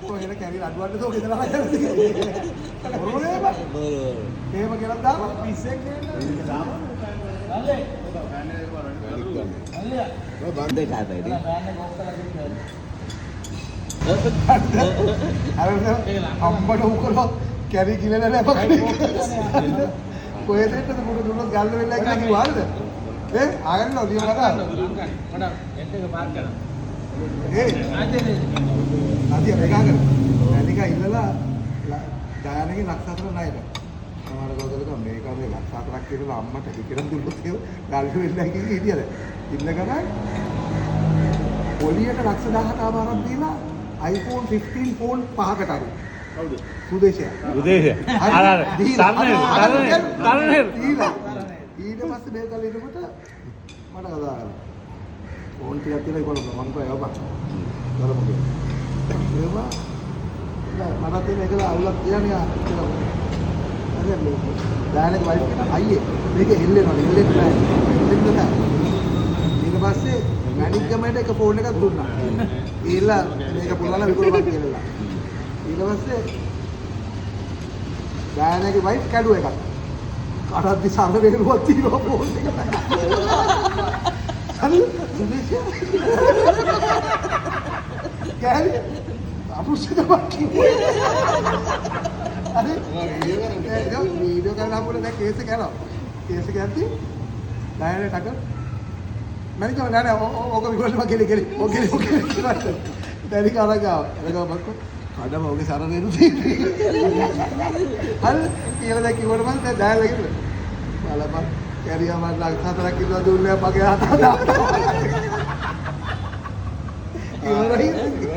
අනිකෝ එන කැරි අඩුවන්න තෝ ගෙදර ආගෙන බොරෝනේ බා එහෙම කියලා දාපන් පිස්සෙක් නෙන්න අල්ලේ බන්දේ කාටද ඉතින් අම්බට උකරෝ කැරි කිලලා නැපකනේ කොහෙද එන්නද මොකද දුන්නොත් ගල්ල වෙලා කියලා කිව්වාද ආගන්නව දියම කතා මට එන්න එක පාක් කරනවා අදිය වෙගාගෙන නැලික ඉල්ලලා දායනගේ ලක්ෂ 4 ණයට සමහර ගොඩවලක මේක අර ලක්ෂ 4ක් කියලා අම්මට ටිකෙන් දුන්නොත් ඒ ගල්ල වෙලා කිව්වේ ඉතියද ඉල්ලගෙන පොලියට ලක්ෂ 17 ආවරක් දීලා iPhone 15 ෆෝන් 5කට අරු කවුද සුදේශය අර තරනේ දීලා ඊට පස්සේ මේක කල ඉන්නකොට මට කතා කරා ෆෝන් ටිකක් තියලා ඒගොල්ලෝ මං කිව්වා යවපන් කරමු කියලා ඒවා මට තියෙන එකලා අවුලක් තියන්නේ කියලා හරි මේ දායනක වයිෆ් එක අයියේ මේක හෙල්ලෙනවා හෙල්ලෙන්න බෑ ඊට පස්සේ මැනික් ගමයට එක ෆෝන් එකක් දුන්නා ඊළා මේක පුළුවන් විකුණුවක් කියලා ඊට පස්සේ දායනගේ වයිෆ් කැඩුව එකක් කාටවත් දිසාම වේරුවක් තියෙනවා ෆෝන් එක හරි සුදේශය කැරි අපුෂ්ඨ දෙයක් අरे वीडियो करना बोले मैं कैसे कह रहा हूँ कैसे कहती लाया टक्कर मैंने कहा ना ओके बिकॉज मैं गेली ओके तेरी का लगा लगा बस को काटा हो गया सारा दिन हल ये वाला की वर्ड में डायल लगे वाला बात कैरिया मार लाग था तरह किलो दूर ले पा गया था